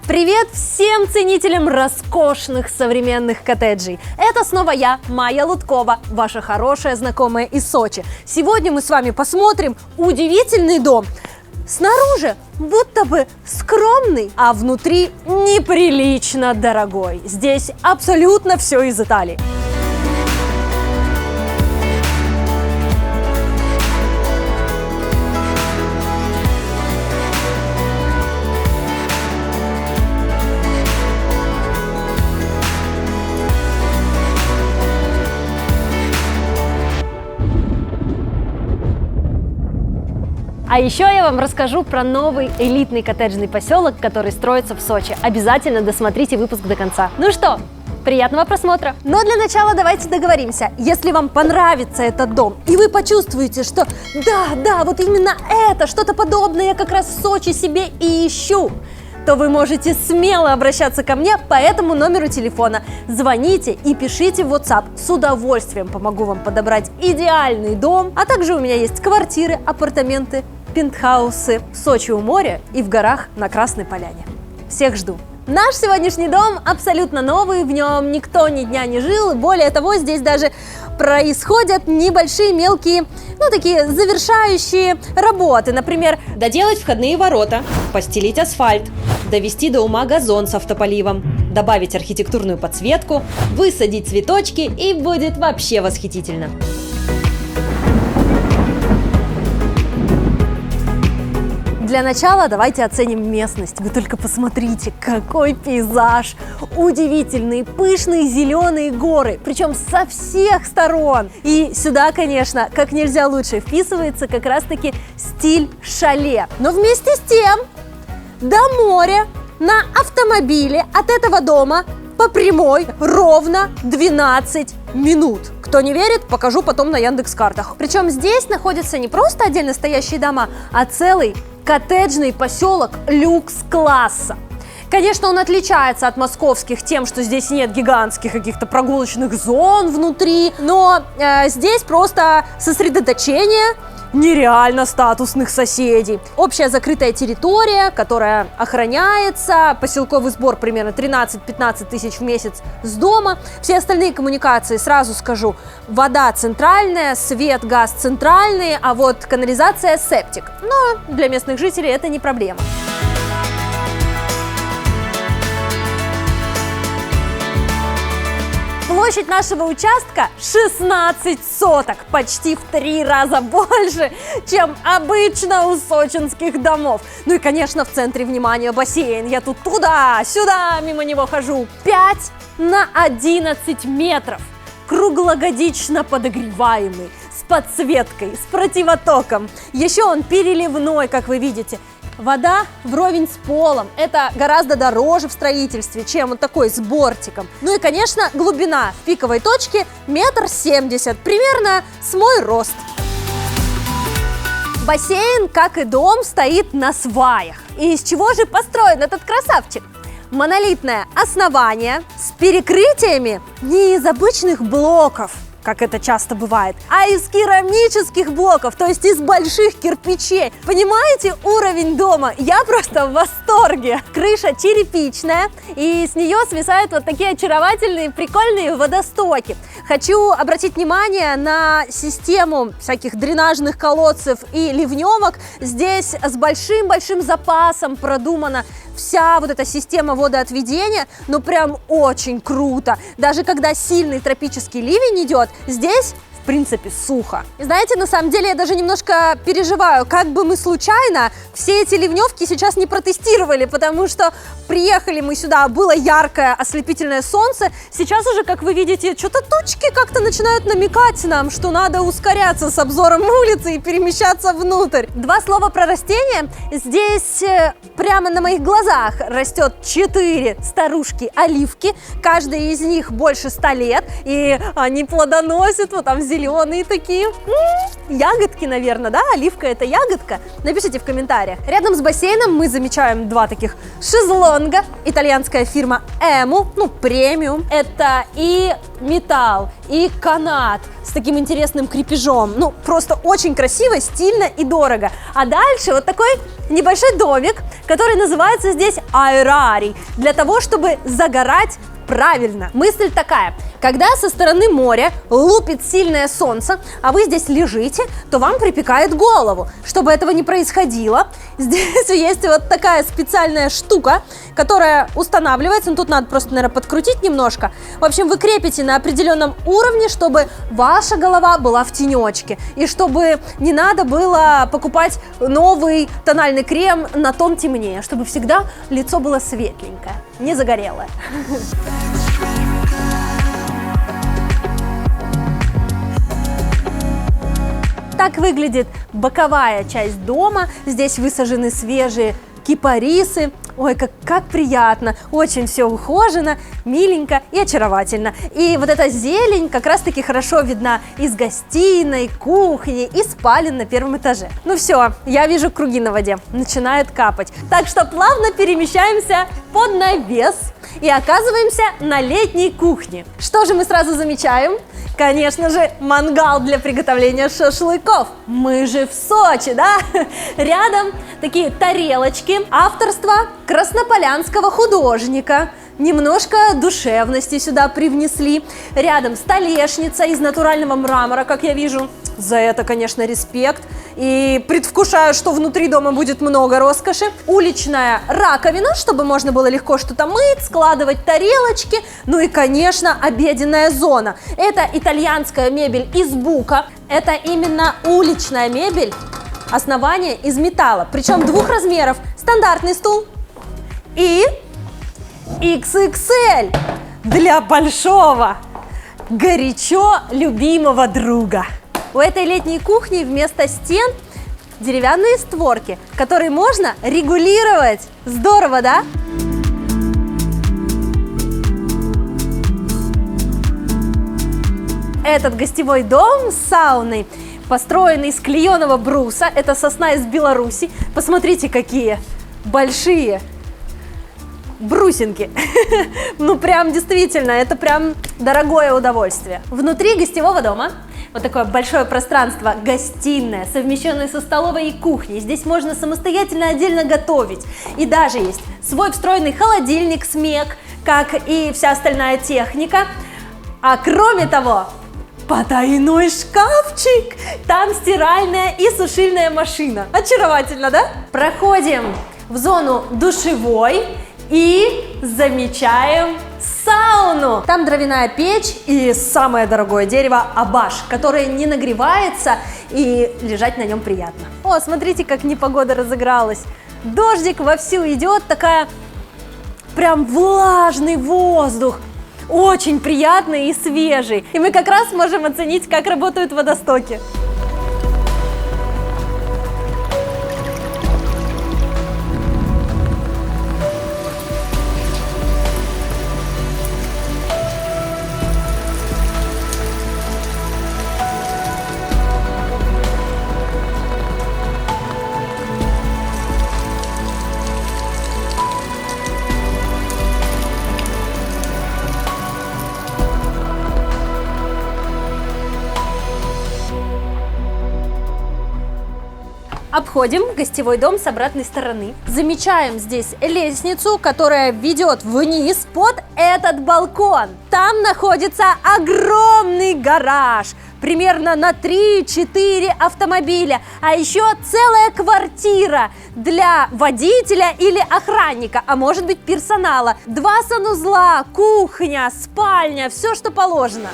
Привет всем ценителям роскошных современных коттеджей! Это снова я, Майя Луткова, ваша хорошая знакомая из Сочи. Сегодня мы с вами посмотрим удивительный дом. Снаружи будто бы скромный, а внутри неприлично дорогой. Здесь абсолютно все из Италии. А еще я вам расскажу про новый элитный коттеджный поселок, который строится в Сочи. Обязательно досмотрите выпуск до конца. Ну что, приятного просмотра! Но для начала давайте договоримся. Если вам понравится этот дом, и вы почувствуете, что да, вот именно это, что-то подобное я как раз в Сочи себе и ищу, то вы можете смело обращаться ко мне по этому номеру телефона. Звоните и пишите в WhatsApp. С удовольствием помогу вам подобрать идеальный дом. А также у меня есть квартиры, апартаменты, пентхаусы в Сочи у моря и в горах на Красной Поляне. Всех жду! Наш сегодняшний дом абсолютно новый, в нем никто ни дня не жил. Более того, здесь даже происходят небольшие мелкие, такие завершающие работы. Например, доделать входные ворота, постелить асфальт, довести до ума газон с автополивом, добавить архитектурную подсветку, высадить цветочки, и будет вообще восхитительно. Для начала давайте оценим местность. Вы только посмотрите, какой пейзаж! Удивительные, пышные зеленые горы, причем со всех сторон. И сюда, конечно, как нельзя лучше вписывается как раз-таки стиль шале. Но вместе с тем, до моря на автомобиле от этого дома по прямой ровно 12 минут. Кто не верит, покажу потом на Яндекс.Картах. Причем здесь находятся не просто отдельно стоящие дома, а целый коттеджный поселок люкс-класса. Конечно, он отличается от московских тем, что здесь нет гигантских каких-то прогулочных зон внутри, но здесь просто сосредоточение нереально статусных соседей. Общая закрытая территория, которая охраняется, поселковый сбор примерно 13-15 тысяч в месяц с дома. Все остальные коммуникации, сразу скажу, вода центральная, свет, газ центральные, а вот канализация септик. Но для местных жителей это не проблема. Площадь нашего участка 16 соток, почти в 3 раза больше, чем обычно у сочинских домов. Ну и, конечно, в центре внимания бассейн. Я тут туда-сюда мимо него хожу. 5 на 11 метров, круглогодично подогреваемый, с подсветкой, с противотоком. Еще он переливной, как вы видите. Вода вровень с полом. Это гораздо дороже в строительстве, чем вот такой с бортиком. Ну и, конечно, глубина в пиковой точке 1,70 м, примерно с мой рост. Бассейн, как и дом, стоит на сваях. И из чего же построен этот красавчик? Монолитное основание с перекрытиями не из обычных блоков, как это часто бывает, а из керамических блоков, то есть из больших кирпичей. Понимаете уровень дома? Я просто в восторге. Крыша черепичная, и с нее свисают вот такие очаровательные, прикольные водостоки. Хочу обратить внимание на систему всяких дренажных колодцев и ливневок. Здесь с большим-большим запасом продумана вся вот эта система водоотведения, ну прям очень круто. Даже когда сильный тропический ливень идет, здесь в принципе сухо. И знаете, на самом деле я даже немножко переживаю, как бы мы случайно все эти ливневки сейчас не протестировали, потому что приехали мы сюда, было яркое ослепительное солнце, сейчас уже, как вы видите, что-то тучки как-то начинают намекать нам, что надо ускоряться с обзором улицы и перемещаться внутрь. 2 слова про растения. Здесь прямо на моих глазах растет 4 старушки-оливки, каждая из них больше 100 лет, и они плодоносят, вот там зеленые зеленые такие. Ягодки, наверное, да? Оливка – это ягодка? Напишите в комментариях. Рядом с бассейном мы замечаем два таких шезлонга. Итальянская фирма Эму, премиум. Это и металл, и канат с таким интересным крепежом. Просто очень красиво, стильно и дорого. А дальше вот такой небольшой домик, который называется здесь аэрарий, для того, чтобы загорать правильно. Мысль такая: когда со стороны моря лупит сильное солнце, а вы здесь лежите, то вам припекает голову. Чтобы этого не происходило, здесь есть вот такая специальная штука, которая устанавливается, тут надо просто, наверное, подкрутить немножко. В общем, вы крепите на определенном уровне, чтобы ваша голова была в тенечке, и чтобы не надо было покупать новый тональный крем на тон темнее, чтобы всегда лицо было светленькое, не загорелое. Так выглядит боковая часть дома. Здесь высажены свежие кипарисы. Ой, как приятно, очень все ухожено, миленько и очаровательно. И вот эта зелень как раз-таки хорошо видна из гостиной, кухни и спален на первом этаже. Все, я вижу круги на воде, начинает капать. Так что плавно перемещаемся под навес и оказываемся на летней кухне. Что же мы сразу замечаем? Конечно же, мангал для приготовления шашлыков. Мы же в Сочи, да? Рядом такие тарелочки авторства краснополянского художника. Немножко душевности сюда привнесли. Рядом столешница из натурального мрамора, как я вижу. За это, конечно, респект. И предвкушаю, что внутри дома будет много роскоши. Уличная раковина, чтобы можно было легко что-то мыть, складывать тарелочки. И, конечно, обеденная зона. Это итальянская мебель из бука. Это именно уличная мебель. Основание из металла. Причем двух размеров. Стандартный стул и XXL для большого, горячо любимого друга. У этой летней кухни вместо стен деревянные створки, которые можно регулировать. Здорово, да? Этот гостевой дом с сауной построен из клееного бруса. Это сосна из Беларуси. Посмотрите, какие большие брусинки. Прям действительно, это прям дорогое удовольствие. Внутри гостевого дома вот такое большое пространство, гостиная, совмещенное со столовой и кухней. Здесь можно самостоятельно отдельно готовить. И даже есть свой встроенный холодильник СМЕК, как и вся остальная техника. А кроме того, потайной шкафчик. Там стиральная и сушильная машина. Очаровательно, да? Проходим в зону душевой и замечаем сауну. Там дровяная печь и самое дорогое дерево абаш, которое не нагревается и лежать на нем приятно. О, смотрите, как непогода разыгралась. Дождик вовсю идет, такая прям влажный воздух. Очень приятный и свежий. И мы как раз можем оценить, как работают водостоки. Обходим гостевой дом с обратной стороны. Замечаем здесь лестницу, которая ведет вниз под этот балкон. Там находится огромный гараж, примерно на 3-4 автомобиля, а еще целая квартира для водителя или охранника, а может быть персонала. 2 санузла, кухня, спальня, все, что положено.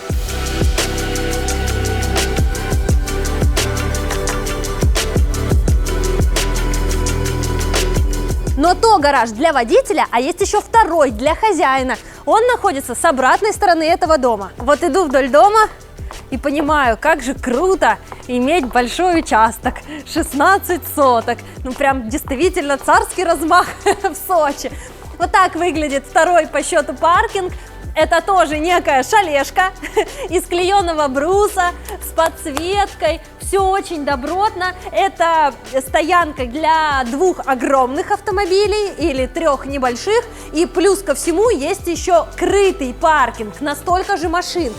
Но то гараж для водителя, а есть еще второй для хозяина. Он находится с обратной стороны этого дома. Вот иду вдоль дома и понимаю, как же круто иметь большой участок, 16 соток. Прям действительно царский размах в Сочи. Вот так выглядит второй по счету паркинг. это тоже некая шалешка из клееного бруса с подсветкой. Все очень добротно. Это стоянка для 2 огромных автомобилей или 3 небольших. И плюс ко всему есть еще крытый паркинг на столько же машин.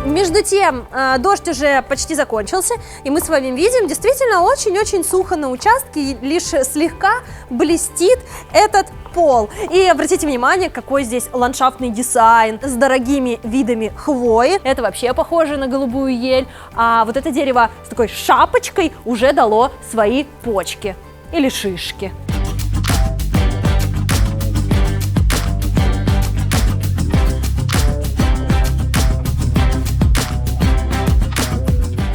Между тем, дождь уже почти закончился, и мы с вами видим, действительно очень-очень сухо на участке, лишь слегка блестит этот пол. И обратите внимание, какой здесь ландшафтный дизайн с дорогими видами хвои. Это вообще похоже на голубую ель, а вот это дерево с такой шапочкой уже дало свои почки или шишки.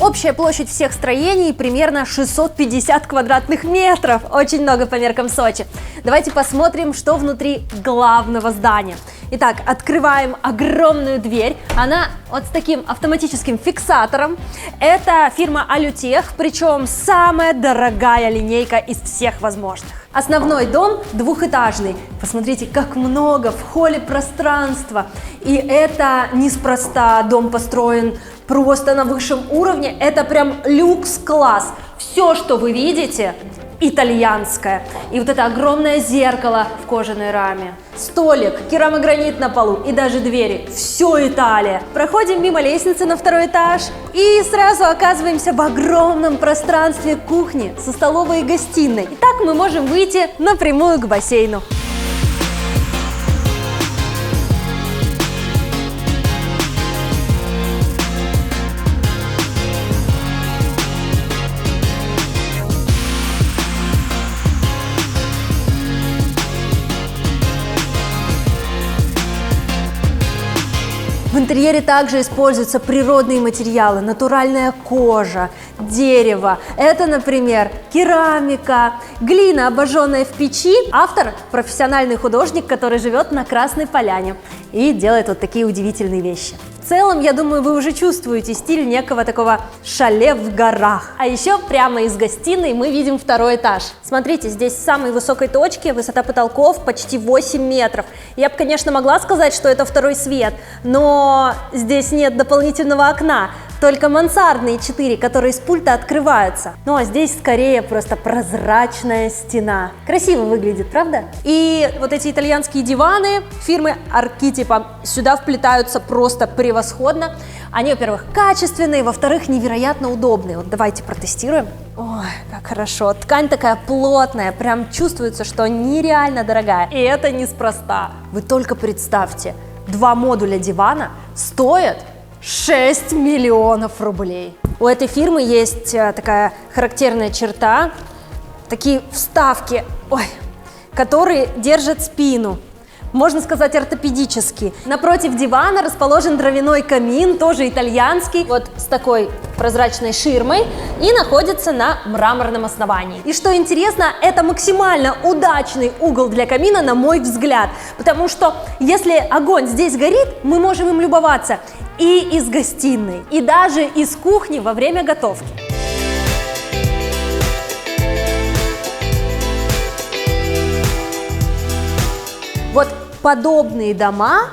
Общая площадь всех строений примерно 650 квадратных метров. Очень много по меркам Сочи. Давайте посмотрим, что внутри главного здания. Итак, открываем огромную дверь. Она вот с таким автоматическим фиксатором. Это фирма Алютех, причем самая дорогая линейка из всех возможных. Основной дом двухэтажный. Посмотрите, как много в холле пространства. И это неспроста. Дом построен просто на высшем уровне. Это прям люкс-класс. Все, что вы видите, итальянское. И вот это огромное зеркало в кожаной раме. Столик, керамогранит на полу и даже двери. Все Италия. Проходим мимо лестницы на 2-й этаж и сразу оказываемся в огромном пространстве кухни со столовой и гостиной. И так мы можем выйти напрямую к бассейну. В интерьере также используются природные материалы, натуральная кожа, дерево. Это, например, керамика, глина, обожженная в печи. Автор – профессиональный художник, который живет на Красной Поляне и делает вот такие удивительные вещи. В целом, я думаю, вы уже чувствуете стиль некого такого шале в горах. А еще прямо из гостиной мы видим 2-й этаж. Смотрите, здесь с самой высокой точки высота потолков почти 8 метров. Я бы, конечно, могла сказать, что это 2-й свет, но здесь нет дополнительного окна. Только мансардные 4, которые с пульта открываются. Ну а здесь скорее просто прозрачная стена. Красиво выглядит, правда? И вот эти итальянские диваны фирмы Architippo сюда вплетаются просто превосходно. Они, во-первых, качественные, во-вторых, невероятно удобные. Вот давайте протестируем. Ой, как хорошо. Ткань такая плотная, прям чувствуется, что нереально дорогая. И это неспроста. Вы только представьте, 2 модуля дивана стоят 6 миллионов рублей. У этой фирмы есть такая характерная черта, такие вставки, которые держат спину. Можно сказать, ортопедический. Напротив дивана расположен дровяной камин, тоже итальянский, вот с такой прозрачной ширмой, и находится на мраморном основании. И что интересно, это максимально удачный угол для камина, на мой взгляд, потому что если огонь здесь горит, мы можем им любоваться и из гостиной, и даже из кухни во время готовки. Вот подобные дома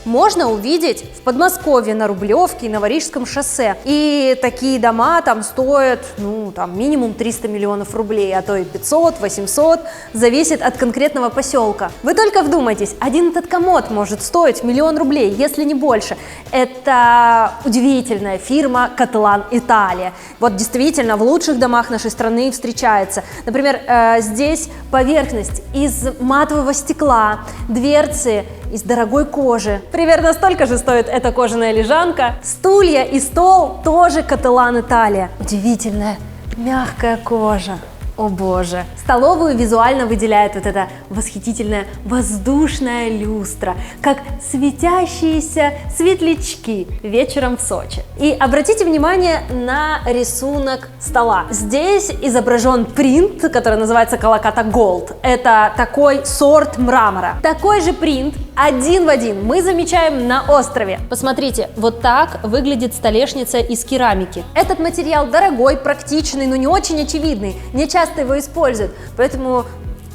можно увидеть в Подмосковье, на Рублевке и на Рижском шоссе. И такие дома там стоят, минимум 300 миллионов рублей, а то и 500, 800, зависит от конкретного поселка. Вы только вдумайтесь, один этот комод может стоить 1 000 000 рублей, если не больше. Это удивительная фирма Каталан Италия. Вот действительно в лучших домах нашей страны встречается. Например, здесь поверхность из матового стекла, дверцы из дорогой кожи. Примерно столько же стоит эта кожаная лежанка. Стулья и стол тоже Каталан Италия. Удивительная мягкая кожа. О боже! Столовую визуально выделяет вот эта восхитительная воздушная люстра, как светящиеся светлячки вечером в Сочи. И обратите внимание на рисунок стола. Здесь изображен принт, который называется Колоката Gold. Это такой сорт мрамора. Такой же принт один в один мы замечаем на острове. Посмотрите, вот так выглядит столешница из керамики. Этот материал дорогой, практичный, но не очень очевидный. Не часто его используют, поэтому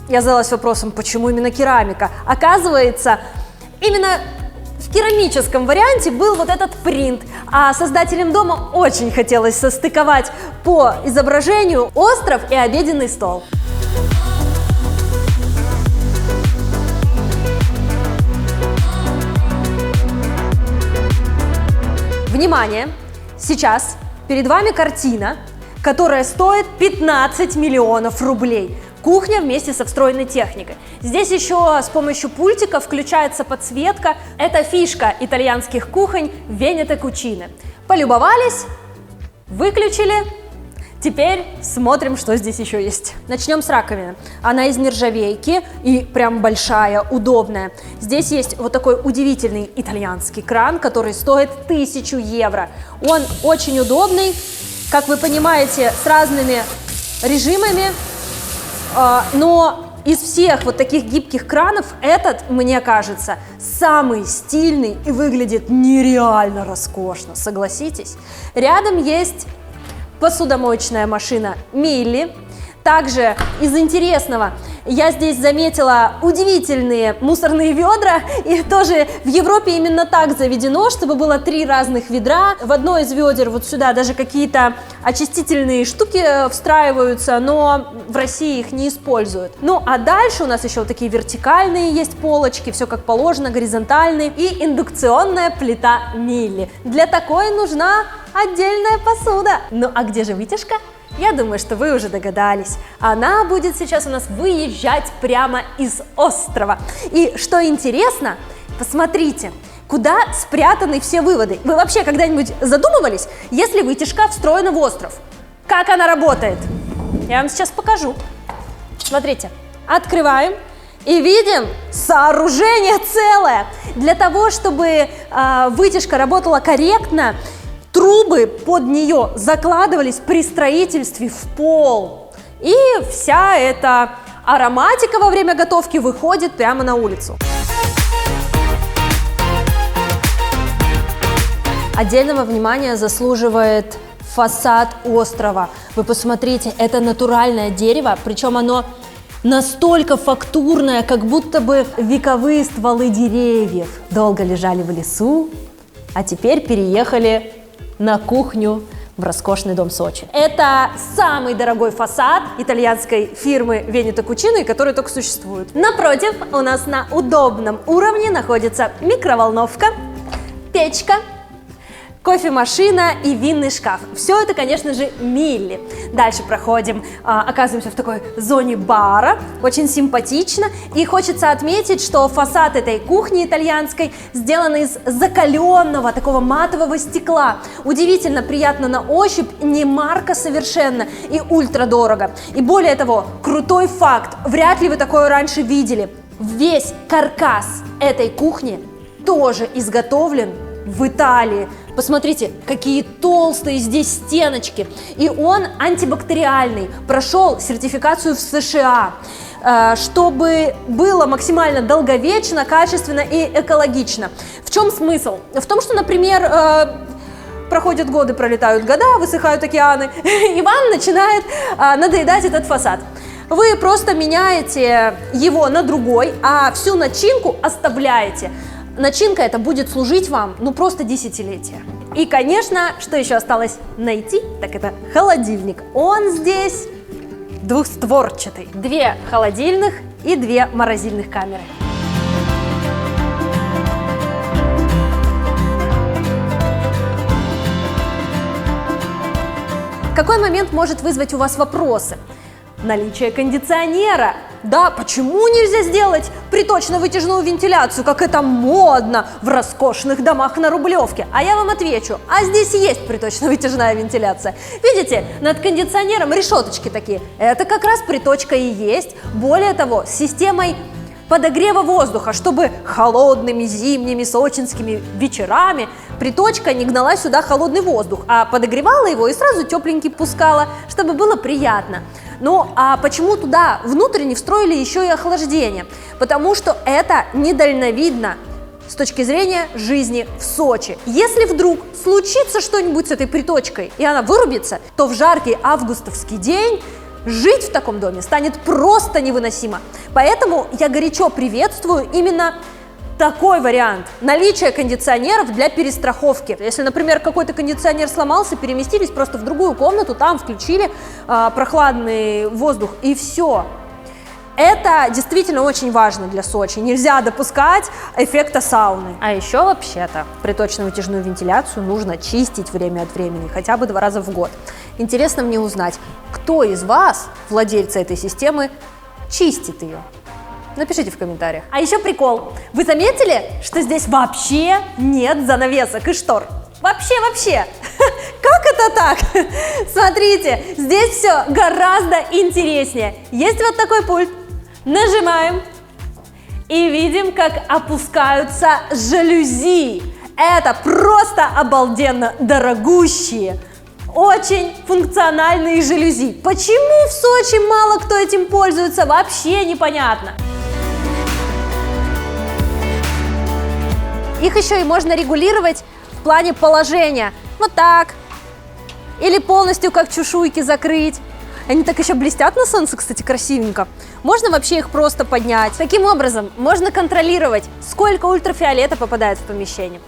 Я задалась вопросом, почему именно керамика? Оказывается, именно в керамическом варианте был вот этот принт, а создателям дома очень хотелось состыковать по изображению остров и обеденный стол. Внимание! Сейчас перед вами картина, которая стоит 15 миллионов рублей. Кухня вместе со встроенной техникой. Здесь еще с помощью пультика включается подсветка. Это фишка итальянских кухонь Венето Кучине. Полюбовались, выключили. Теперь смотрим, что здесь еще есть. Начнем с раковины. Она из нержавейки и прям большая, удобная. Здесь есть вот такой удивительный итальянский кран, который стоит 1000 евро. Он очень удобный, как вы понимаете, с разными режимами. Но из всех вот таких гибких кранов этот, мне кажется, самый стильный и выглядит нереально роскошно, согласитесь? Рядом есть посудомоечная машина Милли. Также из интересного я здесь заметила удивительные мусорные ведра, и тоже в Европе именно так заведено, чтобы было 3 разных ведра. В одно из ведер вот сюда даже какие-то очистительные штуки встраиваются, но в России их не используют. Ну а дальше у нас еще вот такие вертикальные есть полочки, все как положено, горизонтальные, и индукционная плита Милли. Для такой нужна отдельная посуда. Ну а где же вытяжка? Я думаю, что вы уже догадались. Она будет сейчас у нас выезжать прямо из острова. И что интересно, посмотрите, куда спрятаны все выводы. Вы вообще когда-нибудь задумывались, если вытяжка встроена в остров? Как она работает? Я вам сейчас покажу. Смотрите, открываем. И видим, сооружение целое. Для того, чтобы вытяжка работала корректно, трубы под нее закладывались при строительстве в пол. И вся эта ароматика во время готовки выходит прямо на улицу. Отдельного внимания заслуживает фасад острова. Вы посмотрите, это натуральное дерево, причем оно настолько фактурное, как будто бы вековые стволы деревьев долго лежали в лесу, а теперь переехали на кухню в роскошный дом Сочи. Это самый дорогой фасад итальянской фирмы Венето Кучине, который только существует. Напротив, у нас на удобном уровне находится микроволновка, печка, кофемашина и винный шкаф. Все это, конечно же, Милли. Дальше проходим, оказываемся в такой зоне бара, очень симпатично. И хочется отметить, что фасад этой кухни итальянской сделан из закаленного такого матового стекла. Удивительно приятно на ощупь, не марка совершенно и ультрадорого. И более того, крутой факт, вряд ли вы такое раньше видели. Весь каркас этой кухни тоже изготовлен в Италии. Посмотрите, какие толстые здесь стеночки. И он антибактериальный, прошел сертификацию в США, чтобы было максимально долговечно, качественно и экологично. В чем смысл? В том, что, например, проходят годы, пролетают года, высыхают океаны, и вам начинает надоедать этот фасад. Вы просто меняете его на другой, а всю начинку оставляете. Начинка эта будет служить вам, ну, просто десятилетия. И, конечно, что еще осталось найти, так это холодильник. Он здесь двухстворчатый. 2 холодильных и 2 морозильных камеры. Какой момент может вызвать у вас вопросы? Наличие кондиционера. Да, почему нельзя сделать приточно-вытяжную вентиляцию, как это модно в роскошных домах на Рублевке? А я вам отвечу, а здесь есть приточно-вытяжная вентиляция. Видите, над кондиционером решеточки такие. Это как раз приточка и есть. Более того, с системой подогрева воздуха, чтобы холодными зимними сочинскими вечерами приточка не гнала сюда холодный воздух, а подогревала его и сразу тепленький пускала, чтобы было приятно. Ну, а почему туда внутрь не встроили еще и охлаждение? Потому что это недальновидно с точки зрения жизни в Сочи. Если вдруг случится что-нибудь с этой приточкой, и она вырубится, то в жаркий августовский день жить в таком доме станет просто невыносимо. Поэтому я горячо приветствую именно такой вариант – наличие кондиционеров для перестраховки. Если, например, какой-то кондиционер сломался, переместились просто в другую комнату, там включили прохладный воздух и все. Это действительно очень важно для Сочи. Нельзя допускать эффекта сауны. А еще вообще-то приточно-вытяжную вентиляцию нужно чистить время от времени, хотя бы 2 раза в год. Интересно мне узнать, кто из вас, владельцы этой системы, чистит ее? Напишите в комментариях. А еще прикол. Вы заметили, что здесь вообще нет занавесок и штор? Вообще. Как это так? Смотрите, здесь все гораздо интереснее. Есть вот такой пульт. Нажимаем и видим, как опускаются жалюзи. Это просто обалденно дорогущие, очень функциональные жалюзи. Почему в Сочи мало кто этим пользуется, вообще непонятно. Их еще и можно регулировать в плане положения. Вот так. Или полностью как чешуйки закрыть. Они так еще блестят на солнце, кстати, красивенько. Можно вообще их просто поднять. Таким образом, можно контролировать, сколько ультрафиолета попадает в помещение,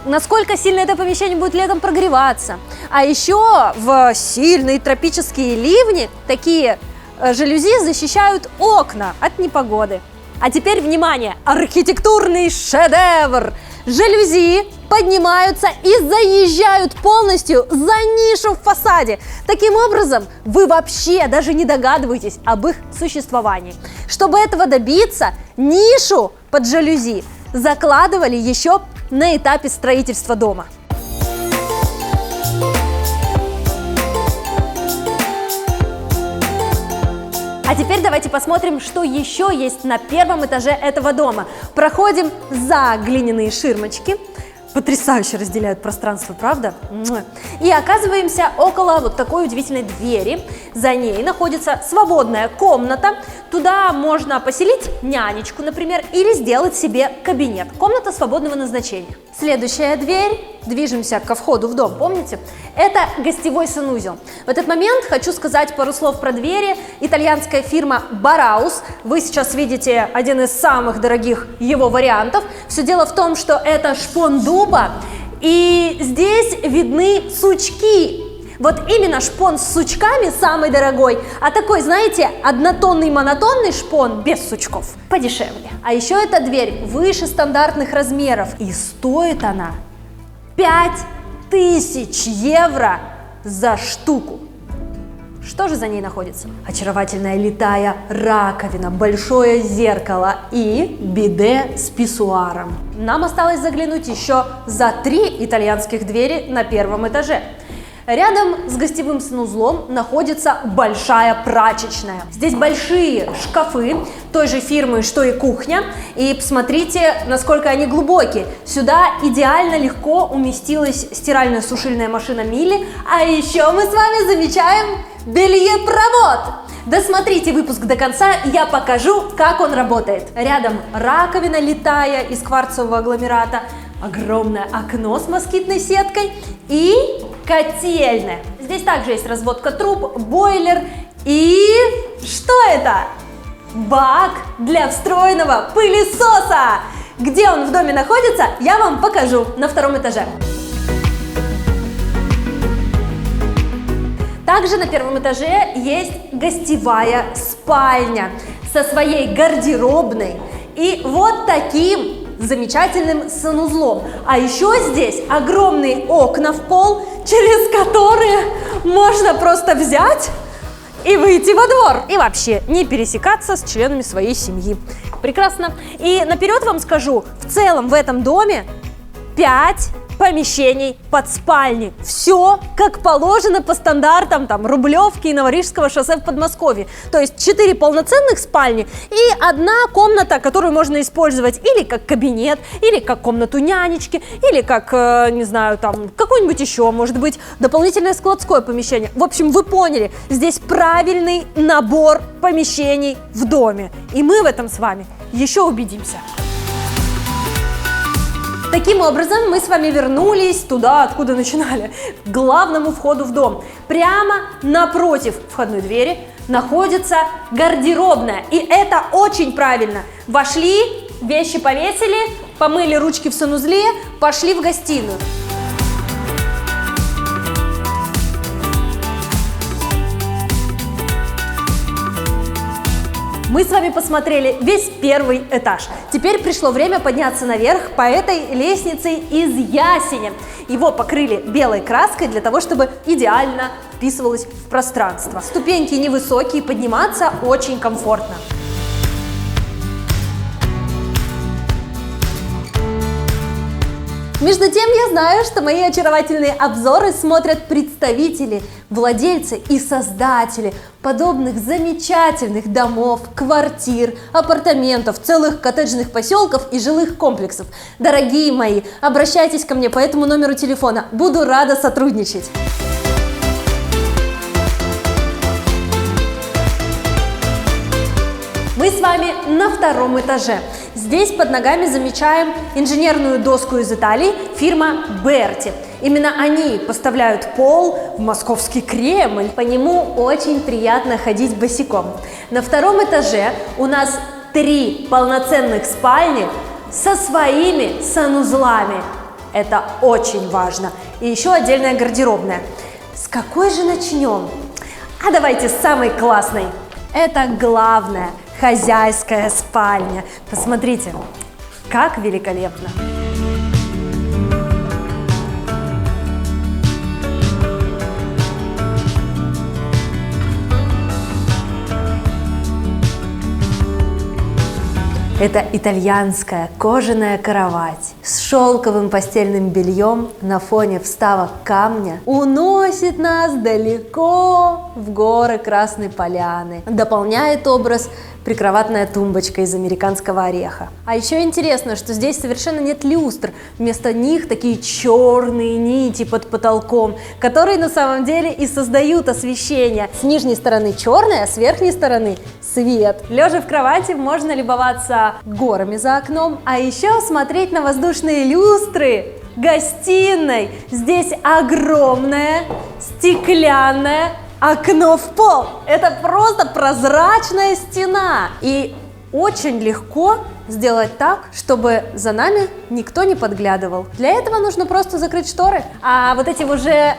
насколько сильно это помещение будет летом прогреваться. А еще в сильные тропические ливни такие жалюзи защищают окна от непогоды. А теперь, внимание, архитектурный шедевр! Жалюзи поднимаются и заезжают полностью за нишу в фасаде. Таким образом, вы вообще даже не догадываетесь об их существовании. Чтобы этого добиться, нишу под жалюзи закладывали еще на этапе строительства дома. А теперь давайте посмотрим, что еще есть на первом этаже этого дома. Проходим за глиняные ширмочки. Потрясающе разделяют пространство, правда? И оказываемся около вот такой удивительной двери. За ней находится свободная комната. Туда можно поселить нянечку, например, или сделать себе кабинет. Комната свободного назначения. Следующая дверь. Движемся ко входу в дом, помните? Это гостевой санузел. В этот момент хочу сказать пару слов про двери. Итальянская фирма Baraus. Вы сейчас видите один из самых дорогих его вариантов. Все дело в том, что это шпон дуба, и здесь видны сучки. Вот именно шпон с сучками самый дорогой, а такой, знаете, однотонный монотонный шпон без сучков подешевле. А еще эта дверь выше стандартных размеров, и стоит она 5000 евро за штуку. Что же за ней находится? Очаровательная литая раковина, большое зеркало и биде с писсуаром. Нам осталось заглянуть еще за 3 итальянских двери на первом этаже. Рядом с гостевым санузлом находится большая прачечная. Здесь большие шкафы той же фирмы, что и кухня. И посмотрите, насколько они глубокие. Сюда идеально легко уместилась стирально-сушильная машина Милли. А еще мы с вами замечаем бельепровод. Досмотрите выпуск до конца, я покажу, как он работает. Рядом раковина литая из кварцевого агломерата, огромное окно с москитной сеткой и котельная. Здесь также есть разводка труб, бойлер и... что это? Бак для встроенного пылесоса! Где он в доме находится, я вам покажу на 2-м этаже. Также на 1-м этаже есть гостевая спальня со своей гардеробной и вот таким замечательным санузлом. А еще здесь огромные окна в пол, через которые можно просто взять и выйти во двор. И вообще не пересекаться с членами своей семьи. Прекрасно. И наперед вам скажу, в целом в этом доме 5 помещений под спальни. Все как положено по стандартам там Рублевки и Новорижского шоссе в Подмосковье. То есть 4 полноценных спальни и 1 комната, которую можно использовать или как кабинет, или как комнату нянечки, или как, не знаю, там какой-нибудь еще, может быть, дополнительное складское помещение. В общем, вы поняли, здесь правильный набор помещений в доме. И мы в этом с вами еще убедимся. Таким образом, мы с вами вернулись туда, откуда начинали, к главному входу в дом. Прямо напротив входной двери находится гардеробная. И это очень правильно. Вошли, вещи повесили, помыли ручки в санузле, пошли в гостиную. Мы с вами посмотрели весь первый этаж. Теперь пришло время подняться наверх по этой лестнице из ясеня. Его покрыли белой краской для того, чтобы идеально вписывалось в пространство. Ступеньки невысокие, подниматься очень комфортно. Между тем, я знаю, что мои очаровательные обзоры смотрят представители, владельцы и создатели подобных замечательных домов, квартир, апартаментов, целых коттеджных поселков и жилых комплексов. Дорогие мои, обращайтесь ко мне по этому номеру телефона, буду рада сотрудничать. Мы с вами на втором этаже. Здесь под ногами замечаем инженерную доску из Италии, фирма Берти. Именно они поставляют пол в московский Кремль. По нему очень приятно ходить босиком. На втором этаже у нас 3 полноценных спальни со своими санузлами. Это очень важно. И еще отдельная гардеробная. С какой же начнем? А давайте с самой классной. Это главная хозяйская спальня. Посмотрите, как великолепно! Это итальянская кожаная кровать с шелковым постельным бельем на фоне вставок камня уносит нас далеко в горы Красной Поляны. Дополняет образ прикроватная тумбочка из американского ореха. А еще интересно, что здесь совершенно нет люстр. Вместо них такие черные нити под потолком, которые на самом деле и создают освещение. С нижней стороны черное, а с верхней стороны свет. Лежа в кровати можно любоваться горами за окном, а еще смотреть на воздушные люстры гостиной. Здесь огромное стеклянное окно в пол. Это просто прозрачная стена. И очень легко сделать так, чтобы за нами никто не подглядывал. Для этого нужно просто закрыть шторы. А вот эти уже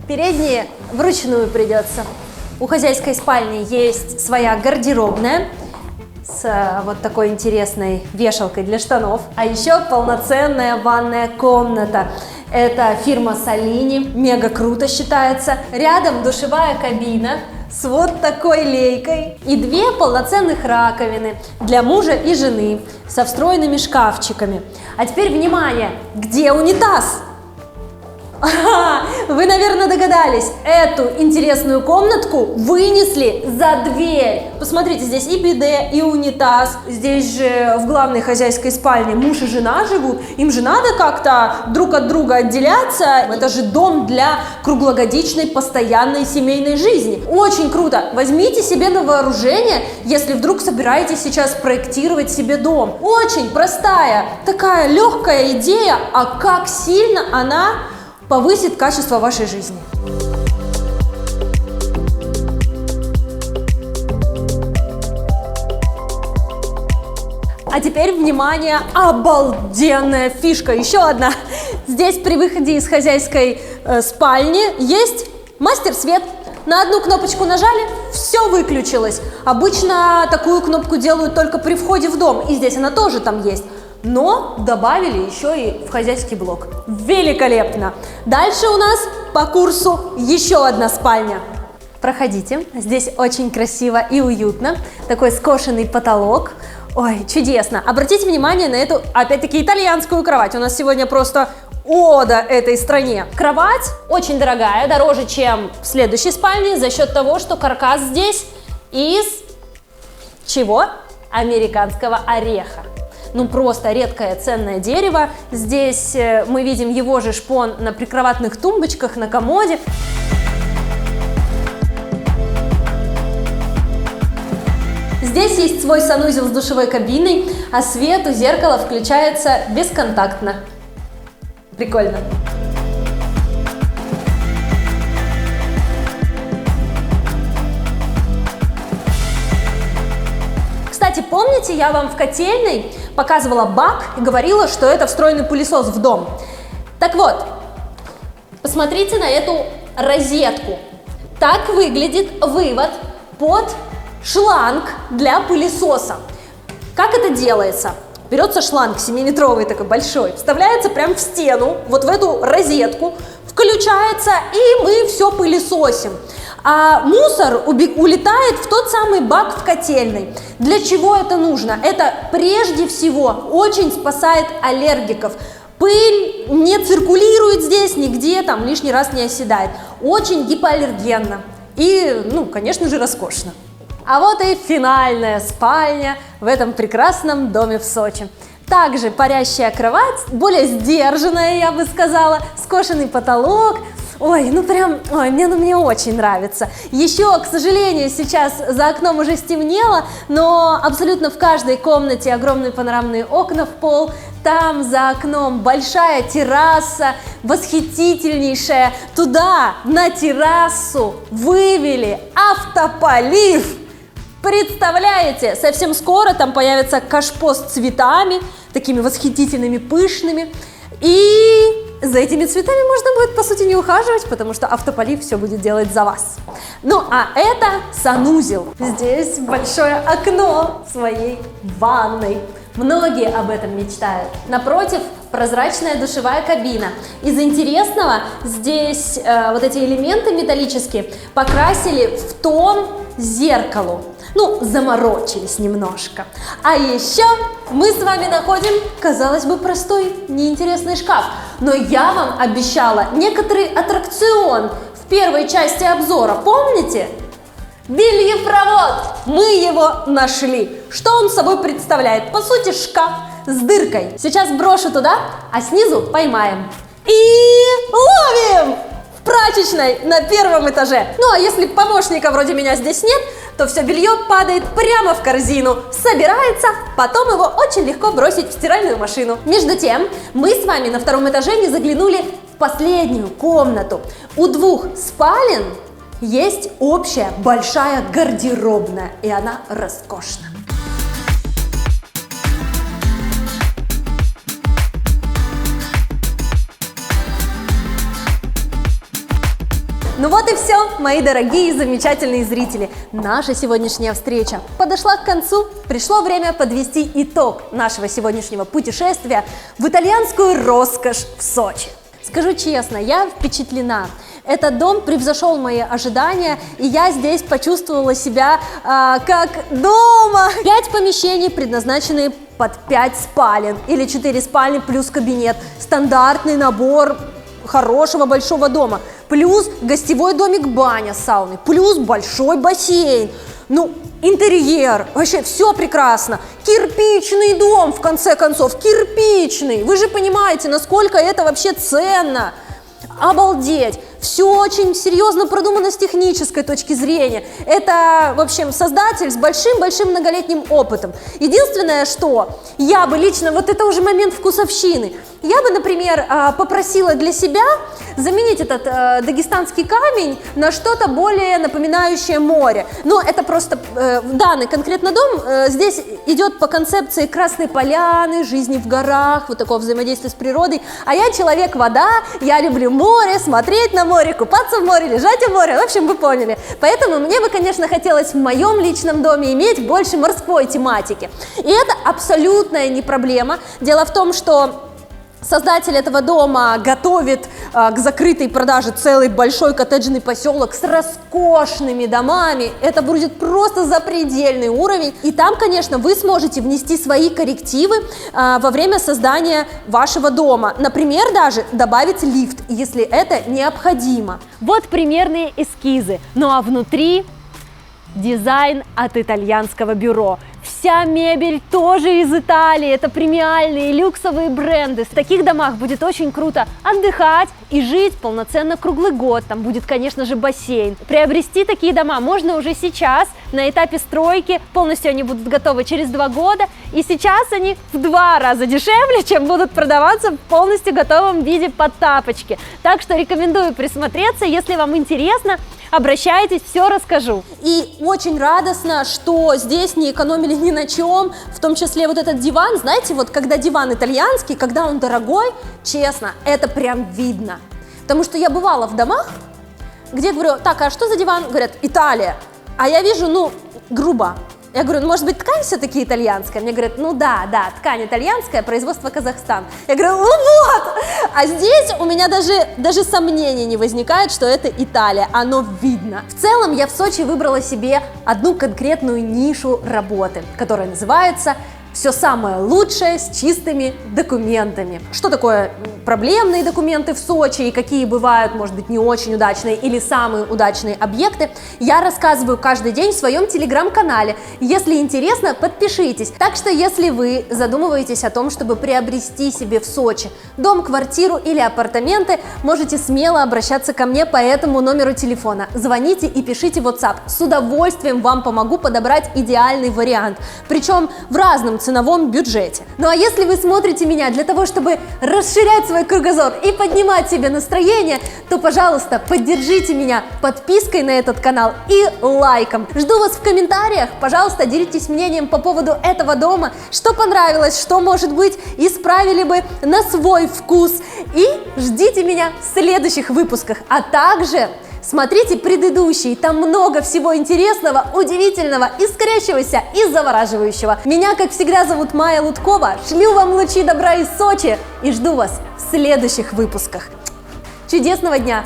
передние вручную придется. У хозяйской спальни есть своя гардеробная с вот такой интересной вешалкой для штанов. А еще полноценная ванная комната. Это фирма Солини, мега круто считается. Рядом душевая кабина с вот такой лейкой и 2 полноценных раковины для мужа и жены со встроенными шкафчиками. А теперь внимание, где унитаз? Вы, наверное, догадались, эту интересную комнатку вынесли за дверь. Посмотрите, здесь и биде, и унитаз. Здесь же в главной хозяйской спальне муж и жена живут. Им же надо как-то друг от друга отделяться. Это же дом для круглогодичной постоянной семейной жизни. Очень круто. Возьмите себе на вооружение, если вдруг собираетесь сейчас проектировать себе дом. Очень простая, такая легкая идея, а как сильно она повысит качество вашей жизни. А теперь, внимание, обалденная фишка, еще одна. Здесь при выходе из хозяйской спальни есть мастер-свет. На одну кнопочку нажали, все выключилось. Обычно такую кнопку делают только при входе в дом, и здесь она тоже там есть. Но добавили еще и в хозяйский блок. Великолепно! Дальше у нас по курсу еще одна спальня. Проходите, здесь очень красиво и уютно. Такой скошенный потолок. Ой, чудесно! Обратите внимание на эту, опять-таки, итальянскую кровать. У нас сегодня просто ода этой стране. Кровать очень дорогая, дороже, чем в следующей спальне, за счет того, что каркас здесь из чего? Американского ореха. Ну, просто редкое ценное дерево. Здесь мы видим его же шпон на прикроватных тумбочках, на комоде. Здесь есть свой санузел с душевой кабиной, а свет у зеркала включается бесконтактно. Прикольно. Кстати, помните, я вам в котельной показывала бак и говорила, что это встроенный пылесос в дом? Так вот, посмотрите на эту розетку. Так выглядит вывод под шланг для пылесоса. Как это делается? Берется шланг 7-метровый такой большой, вставляется прям в стену, вот в эту розетку, включается, и мы все пылесосим. А мусор улетает в тот самый бак в котельной. Для чего это нужно? Это прежде всего очень спасает аллергиков. Пыль не циркулирует здесь нигде, там лишний раз не оседает. Очень гипоаллергенно и, ну, конечно же, роскошно. А вот и финальная спальня в этом прекрасном доме в Сочи. Также парящая кровать, более сдержанная, я бы сказала, скошенный потолок. Ой, ну прям, ой, мне очень нравится. Еще, к сожалению, сейчас за окном уже стемнело, но абсолютно в каждой комнате огромные панорамные окна в пол. Там за окном большая терраса, восхитительнейшая. Туда, на террасу, вывели автополив. Представляете, совсем скоро там появится кашпо с цветами, такими восхитительными, пышными. И за этими цветами можно будет, по сути, не ухаживать, потому что автополив все будет делать за вас. Ну, а это санузел. Здесь большое окно своей ванной. Многие об этом мечтают. Напротив, прозрачная душевая кабина. Из интересного, здесь вот эти элементы металлические покрасили в тон зеркалу. Ну, заморочились немножко. А еще мы с вами находим, казалось бы, простой, неинтересный шкаф. Но я вам обещала некоторый аттракцион в первой части обзора. Помните? Бельепровод! Мы его нашли. Что он собой представляет? По сути, шкаф с дыркой. Сейчас брошу туда, а снизу поймаем. И ловим! В прачечной на первом этаже. Ну, а если помощника вроде меня здесь нет, то все белье падает прямо в корзину, собирается, потом его очень легко бросить в стиральную машину. Между тем, мы с вами на втором этаже не заглянули в последнюю комнату. У двух спален есть общая большая гардеробная, и она роскошна. Ну вот и все, мои дорогие и замечательные зрители. Наша сегодняшняя встреча подошла к концу. Пришло время подвести итог нашего сегодняшнего путешествия в итальянскую роскошь в Сочи. Скажу честно, я впечатлена. Этот дом превзошел мои ожидания, и я здесь почувствовала себя как дома. 5 помещений, предназначенные под 5 спален, или 4 спальни плюс кабинет. Стандартный набор хорошего большого дома. Плюс гостевой домик-баня с сауной, плюс большой бассейн. Ну, интерьер, вообще все прекрасно. Кирпичный дом, в конце концов, кирпичный. Вы же понимаете, насколько это вообще ценно. Обалдеть! Все очень серьезно продумано с технической точки зрения. Это, в общем, создатель с большим-большим многолетним опытом. Единственное, что я бы лично, вот это уже момент вкусовщины, я бы, например, попросила для себя заменить этот дагестанский камень на что-то более напоминающее море. Но это просто данный конкретно дом здесь идет по концепции Красной Поляны, жизни в горах, вот такого взаимодействия с природой. А я человек-вода, я люблю море, смотреть на море, купаться в море, лежать в море, в общем, вы поняли. Поэтому мне бы, конечно, хотелось в моем личном доме иметь больше морской тематики. И это абсолютная не проблема. Дело в том, что создатель этого дома готовит к закрытой продаже целый большой коттеджный поселок с роскошными домами. Это будет просто запредельный уровень. И там, конечно, вы сможете внести свои коррективы во время создания вашего дома. Например, даже добавить лифт, если это необходимо. Вот примерные эскизы. Ну а внутри дизайн от итальянского бюро. Вся мебель тоже из Италии, это премиальные люксовые бренды. В таких домах будет очень круто отдыхать и жить полноценно круглый год. Там будет, конечно же, бассейн. Приобрести такие дома можно уже сейчас, на этапе стройки. Полностью они будут готовы через 2 года. И сейчас они в 2 раза дешевле, чем будут продаваться в полностью готовом виде под тапочки. Так что рекомендую присмотреться, если вам интересно. Обращайтесь, все расскажу. И очень радостно, что здесь не экономили ни на чем, в том числе вот этот диван. Знаете, вот когда диван итальянский, когда он дорогой, честно, это прям видно. Потому что я бывала в домах, где говорю, так, а что за диван? Говорят, Италия. А я вижу, ну, грубо. Я говорю, ну, может быть, ткань все-таки итальянская? Мне говорят, ну да, ткань итальянская, производство Казахстан. Я говорю, ну вот! А здесь у меня даже сомнений не возникает, что это Италия, оно видно. В целом, я в Сочи выбрала себе одну конкретную нишу работы, которая называется «Все самое лучшее с чистыми документами». Что такое проблемные документы в Сочи и какие бывают, может быть, не очень удачные или самые удачные объекты, я рассказываю каждый день в своем телеграм-канале. Если интересно, подпишитесь. Так что, если вы задумываетесь о том, чтобы приобрести себе в Сочи дом, квартиру или апартаменты, можете смело обращаться ко мне по этому номеру телефона. Звоните и пишите в WhatsApp. С удовольствием вам помогу подобрать идеальный вариант. Причем в разном ценовом бюджете. Ну а если вы смотрите меня для того, чтобы расширять свой кругозор и поднимать себе настроение, то, пожалуйста, поддержите меня подпиской на этот канал и лайком. Жду вас в комментариях. Пожалуйста, делитесь мнением по поводу этого дома, что понравилось, что, может быть, исправили бы на свой вкус. И ждите меня в следующих выпусках. А также смотрите предыдущие, там много всего интересного, удивительного, искрящегося и завораживающего. Меня, как всегда, зовут Майя Луткова. Шлю вам лучи добра из Сочи и жду вас в следующих выпусках. Чудесного дня!